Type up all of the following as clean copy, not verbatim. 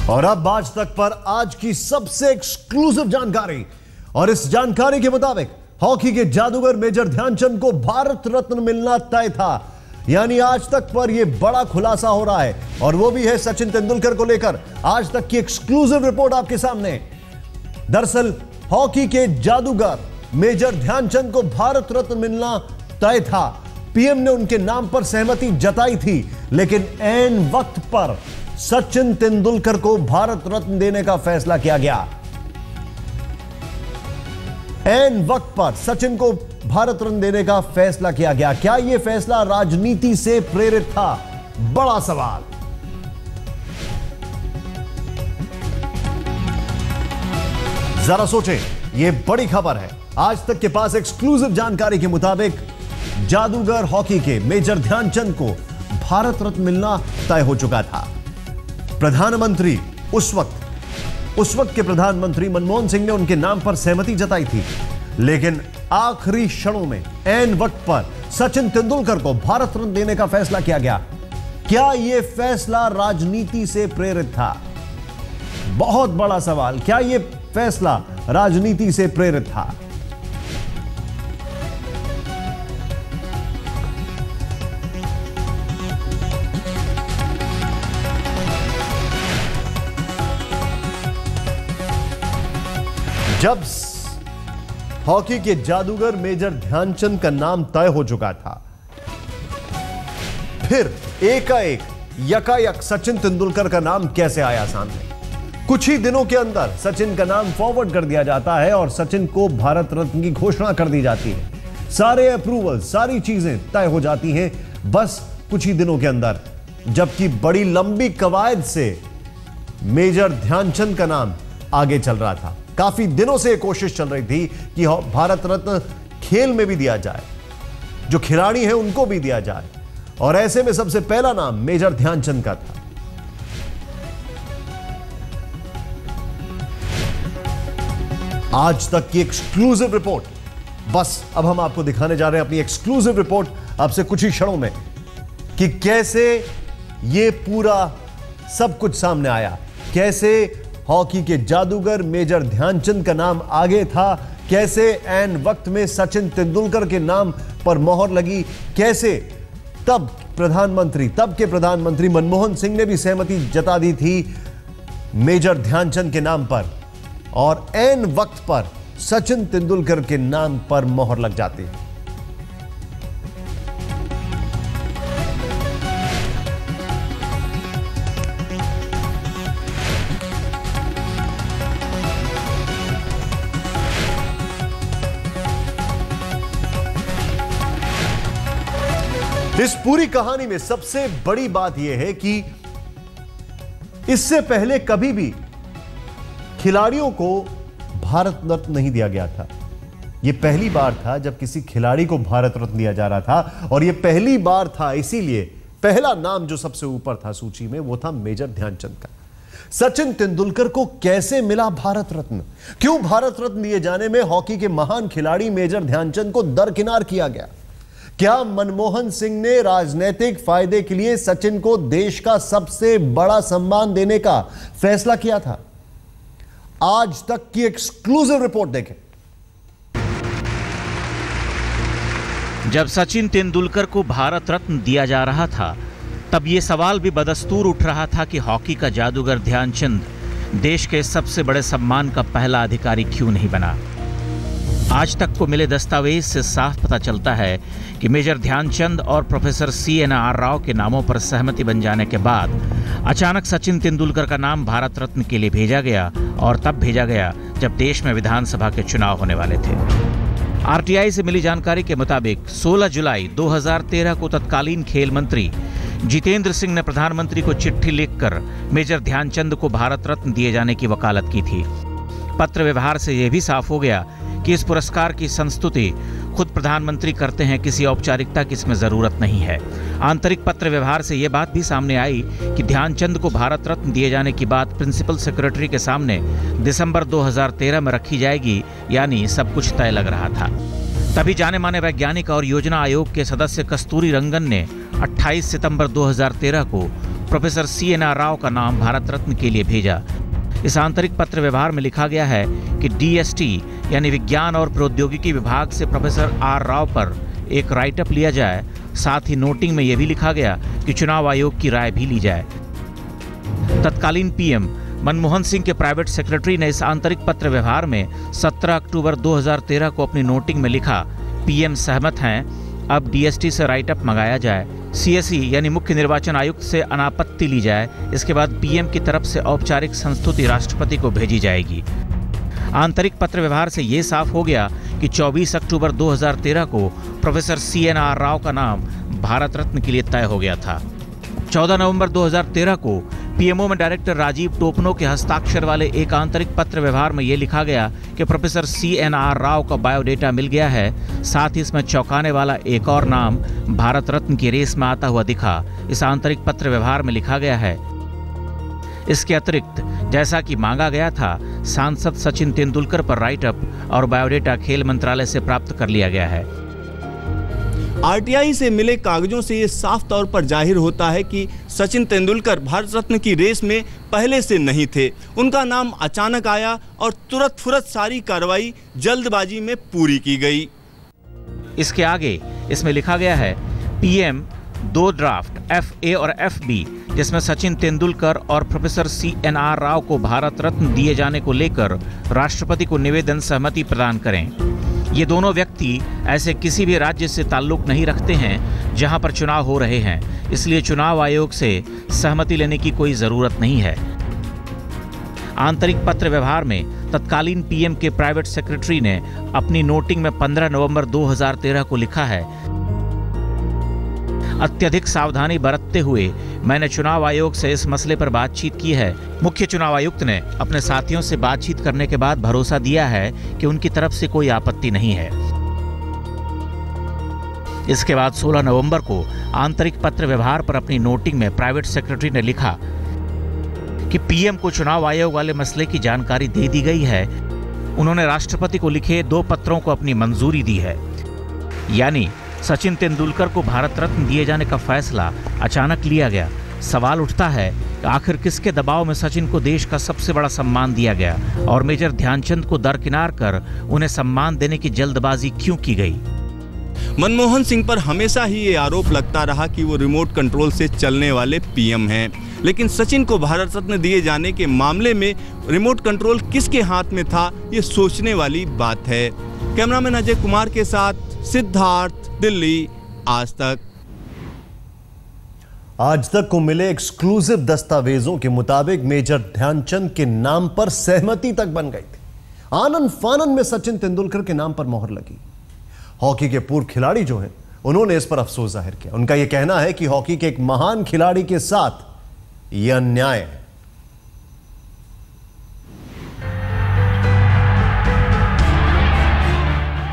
और अब आज तक पर आज की सबसे एक्सक्लूसिव जानकारी, और इस जानकारी के मुताबिक हॉकी के जादूगर मेजर ध्यानचंद को भारत रत्न मिलना तय था। यानी आज तक पर यह बड़ा खुलासा हो रहा है, और वो भी है सचिन तेंदुलकर को लेकर। आज तक की एक्सक्लूसिव रिपोर्ट आपके सामने। दरअसल हॉकी के जादूगर मेजर ध्यानचंद को भारत रत्न मिलना तय था। पीएम ने उनके नाम पर सहमति जताई थी, लेकिन ऐन वक्त पर सचिन तेंदुलकर को भारत रत्न देने का फैसला किया गया। ऐन वक्त पर सचिन को भारत रत्न देने का फैसला किया गया। क्या यह फैसला राजनीति से प्रेरित था? बड़ा सवाल। जरा सोचें, यह बड़ी खबर है। आज तक के पास एक्सक्लूसिव जानकारी के मुताबिक जादूगर हॉकी के मेजर ध्यानचंद को भारत रत्न मिलना तय हो चुका था। प्रधानमंत्री उस वक्त के प्रधानमंत्री मनमोहन सिंह ने उनके नाम पर सहमति जताई थी, लेकिन आखिरी क्षणों में ऐन वक्त पर सचिन तेंदुलकर को भारत रत्न देने का फैसला किया गया। क्या यह फैसला राजनीति से प्रेरित था? बहुत बड़ा सवाल। क्या यह फैसला राजनीति से प्रेरित था? जब हॉकी के जादूगर मेजर ध्यानचंद का नाम तय हो चुका था, फिर एकाएक यकायक सचिन तेंदुलकर का नाम कैसे आया सामने? कुछ ही दिनों के अंदर सचिन का नाम फॉरवर्ड कर दिया जाता है और सचिन को भारत रत्न की घोषणा कर दी जाती है। सारे अप्रूवल, सारी चीजें तय हो जाती हैं बस कुछ ही दिनों के अंदर। जबकि बड़ी लंबी कवायद से मेजर ध्यानचंद का नाम आगे चल रहा था। काफी दिनों से यह कोशिश चल रही थी कि भारत रत्न खेल में भी दिया जाए, जो खिलाड़ी हैं उनको भी दिया जाए, और ऐसे में सबसे पहला नाम मेजर ध्यानचंद का था। आज तक की एक्सक्लूसिव रिपोर्ट, बस अब हम आपको दिखाने जा रहे हैं अपनी एक्सक्लूसिव रिपोर्ट आपसे कुछ ही क्षणों में, कि कैसे यह पूरा सब कुछ सामने आया। कैसे हॉकी के जादूगर मेजर ध्यानचंद का नाम आगे था, कैसे ऐन वक्त में सचिन तेंदुलकर के नाम पर मोहर लगी, कैसे तब के प्रधानमंत्री मनमोहन सिंह ने भी सहमति जता दी थी मेजर ध्यानचंद के नाम पर, और ऐन वक्त पर सचिन तेंदुलकर के नाम पर मोहर लग जाती। इस पूरी कहानी में सबसे बड़ी बात यह है कि इससे पहले कभी भी खिलाड़ियों को भारत रत्न नहीं दिया गया था। यह पहली बार था जब किसी खिलाड़ी को भारत रत्न दिया जा रहा था, और यह पहली बार था, इसीलिए पहला नाम जो सबसे ऊपर था सूची में वो था मेजर ध्यानचंद का। सचिन तेंदुलकर को कैसे मिला भारत रत्न? क्यों भारत रत्न दिए जाने में हॉकी के महान खिलाड़ी मेजर ध्यानचंद को दरकिनार किया गया? क्या मनमोहन सिंह ने राजनीतिक फायदे के लिए सचिन को देश का सबसे बड़ा सम्मान देने का फैसला किया था? आज तक की एक्सक्लूसिव रिपोर्ट देखें। जब सचिन तेंदुलकर को भारत रत्न दिया जा रहा था, तब यह सवाल भी बदस्तूर उठ रहा था कि हॉकी का जादूगर ध्यानचंद देश के सबसे बड़े सम्मान का पहला अधिकारी क्यों नहीं बना। आज तक को मिले दस्तावेज से साफ पता चलता है कि मेजर ध्यानचंद और प्रोफेसर CNR राव के नामों पर सहमति बन जाने के बाद अचानक सचिन तेंदुलकर का नाम भारत रत्न के लिए भेजा गया, और तब भेजा गया जब देश में विधानसभा के चुनाव होने वाले थे। RTI से मिली जानकारी के मुताबिक 16 जुलाई 2013 को तत्कालीन खेल मंत्री जितेंद्र सिंह ने प्रधानमंत्री को चिट्ठी लिखकर मेजर ध्यानचंद को भारत रत्न दिए जाने की वकालत की थी। पत्र व्यवहार से यह भी साफ हो गया कि इस पुरस्कार की संस्तुति खुद प्रधानमंत्री करते हैं, किसी औपचारिकता की इसमें जरूरत नहीं है। आंतरिक पत्र व्यवहार से यह बात भी सामने आई कि ध्यानचंद को भारत रत्न दिए जाने की बात प्रिंसिपल सेक्रेटरी के सामने दिसंबर 2013 में रखी जाएगी, यानी सब कुछ तय लग रहा था। तभी जाने माने वैज्ञानिक और योजना आयोग के सदस्य कस्तूरी रंगन ने 28 सितंबर 2013 को प्रोफेसर CNR राव का नाम भारत रत्न के लिए भेजा। इस आंतरिक पत्र व्यवहार में लिखा गया है कि DST यानी विज्ञान और प्रौद्योगिकी विभाग से प्रोफेसर R राव पर एक राइटअप लिया जाए। साथ ही नोटिंग में यह भी लिखा गया कि चुनाव आयोग की राय भी ली जाए। तत्कालीन PM मनमोहन सिंह के प्राइवेट सेक्रेटरी ने इस आंतरिक पत्र व्यवहार में 17 अक्टूबर 2013 को अपनी नोटिंग में लिखा, PM सहमत हैं, अब DST से राइटअप मंगाया जाए, CSE यानी मुख्य निर्वाचन आयुक्त से अनापत्ति ली जाए, इसके बाद PM की तरफ से औपचारिक संस्तुति राष्ट्रपति को भेजी जाएगी। आंतरिक पत्र व्यवहार से ये साफ हो गया कि 24 अक्टूबर 2013 को प्रोफेसर CNR राव का नाम भारत रत्न के लिए तय हो गया था। 14 नवंबर 2013 को PMO में डायरेक्टर राजीव टोपनो के हस्ताक्षर वाले एक आंतरिक पत्र व्यवहार में यह लिखा गया कि प्रोफेसर CNR राव का बायोडेटा मिल गया है। साथ ही इसमें चौंकाने वाला एक और नाम भारत रत्न की रेस में आता हुआ दिखा। इस आंतरिक पत्र व्यवहार में लिखा गया है, इसके अतिरिक्त जैसा कि मांगा गया था, सांसद सचिन तेंदुलकर पर राइटअप और बायोडेटा खेल मंत्रालय से प्राप्त कर लिया गया है। RTI से मिले कागजों से ये साफ तौर पर जाहिर होता है कि सचिन तेंदुलकर भारत रत्न की रेस में पहले से नहीं थे। उनका नाम अचानक आया और तुरंत फुरत सारी कार्रवाई जल्दबाजी में पूरी की गई। इसके आगे इसमें लिखा गया है, PM 2 ड्राफ्ट FA और FB जिसमें सचिन तेंदुलकर और प्रोफेसर CNR राव को भारत रत्न दिए जाने को लेकर राष्ट्रपति को निवेदन सहमति प्रदान करें। ये दोनों व्यक्ति ऐसे किसी भी राज्य से ताल्लुक नहीं रखते हैं जहां पर चुनाव हो रहे हैं, इसलिए चुनाव आयोग से सहमति लेने की कोई जरूरत नहीं है। आंतरिक पत्र व्यवहार में तत्कालीन PM के प्राइवेट सेक्रेटरी ने अपनी नोटिंग में 15 नवंबर 2013 को लिखा है, अत्यधिक सावधानी बरतते हुए मैंने चुनाव आयोग से इस मसले पर बातचीत की है। मुख्य चुनाव आयुक्त ने अपने साथियों से बातचीत करने के बाद भरोसा दिया है कि उनकी तरफ से कोई आपत्ति नहीं है। इसके बाद 16 नवंबर को आंतरिक पत्र व्यवहार पर अपनी नोटिंग में प्राइवेट सेक्रेटरी ने लिखा कि PM को चुनाव आयोग वाले मसले की जानकारी दे दी गई है। उन्होंने राष्ट्रपति को लिखे 2 पत्रों को अपनी मंजूरी दी है। यानी सचिन तेंदुलकर को भारत रत्न दिए जाने का फैसला अचानक लिया गया। सवाल उठता है कि आखिर किसके दबाव में सचिन को देश का सबसे बड़ा सम्मान दिया गया और मेजर ध्यानचंद को दरकिनार कर उन्हें सम्मान देने की जल्दबाजी क्यों की गई? मनमोहन सिंह पर हमेशा ही ये आरोप लगता रहा कि वो रिमोट कंट्रोल से चलने वाले PM हैं, लेकिन सचिन को भारत रत्न दिए जाने के मामले में रिमोट कंट्रोल किसके हाथ में था, ये सोचने वाली बात है। कैमरामैन अजय कुमार के साथ सिद्धार्थ, दिल्ली, आज तक। आज तक को मिले एक्सक्लूसिव दस्तावेजों के मुताबिक मेजर ध्यानचंद के नाम पर सहमति तक बन गई थी। आनन फानन में सचिन तेंदुलकर के नाम पर मोहर लगी। हॉकी के पूर्व खिलाड़ी जो हैं, उन्होंने इस पर अफसोस जाहिर किया। उनका यह कहना है कि हॉकी के एक महान खिलाड़ी के साथ यह अन्याय है।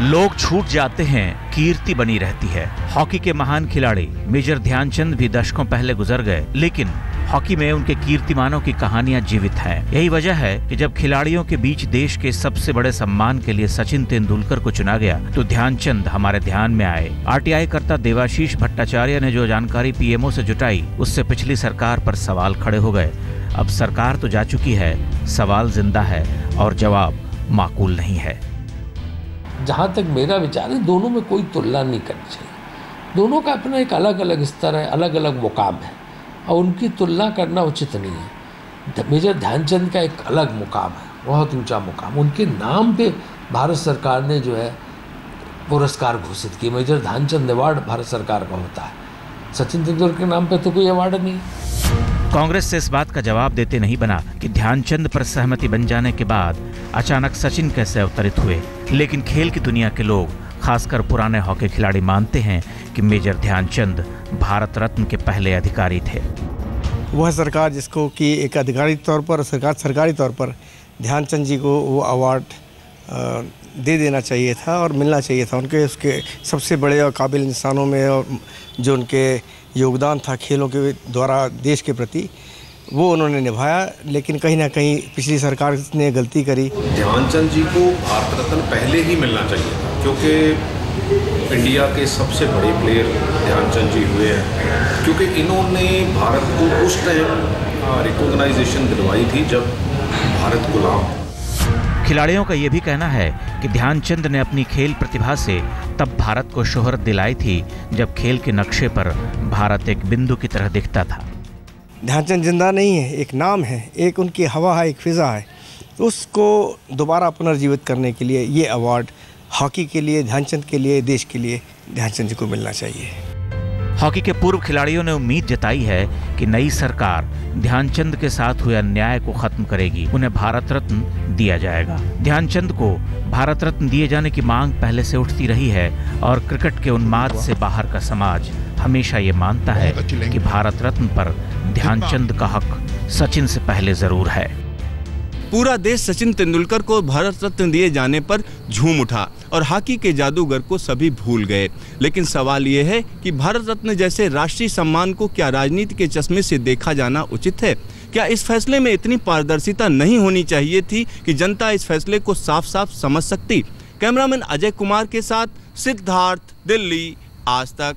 लोग छूट जाते हैं, कीर्ति बनी रहती है। हॉकी के महान खिलाड़ी मेजर ध्यानचंद भी दशकों पहले गुजर गए, लेकिन हॉकी में उनके कीर्तिमानों की कहानियां जीवित हैं। यही वजह है कि जब खिलाड़ियों के बीच देश के सबसे बड़े सम्मान के लिए सचिन तेंदुलकर को चुना गया तो ध्यानचंद हमारे ध्यान में आए। RTI कर्ता देवाशीष भट्टाचार्य ने जो जानकारी PMO से जुटाई, उससे पिछली सरकार पर सवाल खड़े हो गए। अब सरकार तो जा चुकी है, सवाल जिंदा है और जवाब माकूल नहीं है। जहाँ तक मेरा विचार है, दोनों में कोई तुलना नहीं करनी चाहिए। दोनों का अपना एक अलग अलग स्तर है, अलग अलग मुकाम है और उनकी तुलना करना उचित नहीं है। मेजर ध्यानचंद का एक अलग मुकाम है, बहुत ऊंचा मुकाम। उनके नाम पे भारत सरकार ने जो है पुरस्कार घोषित किए। मेजर ध्यानचंद अवार्ड भारत सरकार का होता है, सचिन तेंदुलकर के नाम पे तो कोई अवार्ड नहीं। कांग्रेस से इस बात का जवाब देते नहीं बना कि ध्यानचंद पर सहमति बन जाने के बाद अचानक सचिन कैसे अवतरित हुए। लेकिन खेल की दुनिया के लोग, खासकर पुराने हॉकी खिलाड़ी, मानते हैं कि मेजर ध्यानचंद भारत रत्न के पहले अधिकारी थे। वह सरकार जिसको कि एक अधिकारी तौर पर, सरकारी तौर पर ध्यानचंद जी को वो अवार्ड दे देना चाहिए था और मिलना चाहिए था। उनके उसके सबसे बड़े और काबिल इंसानों में और जो उनके योगदान था खेलों के द्वारा देश के प्रति, वो उन्होंने निभाया। लेकिन कहीं ना कहीं पिछली सरकार ने गलती करी। ध्यानचंद जी को भारत रत्न पहले ही मिलना चाहिए था, क्योंकि इंडिया के सबसे बड़े प्लेयर ध्यानचंद जी हुए हैं, क्योंकि इन्होंने भारत को उस टाइम रिकॉग्नाइजेशन दिलवाई थी जब भारत गुलाम। खिलाड़ियों का यह भी कहना है कि ध्यानचंद ने अपनी खेल प्रतिभा से तब भारत को शोहरत दिलाई थी जब खेल के नक्शे पर भारत एक बिंदु की तरह दिखता था। ध्यानचंद जिंदा नहीं है, एक नाम है, एक उनकी हवा है, एक फिज़ा है। उसको दोबारा पुनर्जीवित करने के लिए ये अवार्ड हॉकी के लिए, ध्यानचंद के लिए, देश के लिए ध्यानचंद जी को मिलना चाहिए। हॉकी के पूर्व खिलाड़ियों ने उम्मीद जताई है कि नई सरकार ध्यानचंद के साथ हुए अन्याय को खत्म करेगी, उन्हें भारत रत्न दिया जाएगा। ध्यानचंद को भारत रत्न दिए जाने की मांग पहले से उठती रही है और क्रिकेट के उन्माद से बाहर का समाज हमेशा ये मानता है कि भारत रत्न पर ध्यानचंद का हक सचिन से पहले जरूर है। पूरा देश सचिन तेंदुलकर को भारत रत्न दिए जाने पर झूम उठा और हॉकी के जादूगर को सभी भूल गए। लेकिन सवाल ये है कि भारत रत्न जैसे राष्ट्रीय सम्मान को क्या राजनीति के चश्मे से देखा जाना उचित है? क्या इस फैसले में इतनी पारदर्शिता नहीं होनी चाहिए थी कि जनता इस फैसले को साफ साफ समझ सकती? कैमरामैन अजय कुमार के साथ सिद्धार्थ, दिल्ली, आज तक।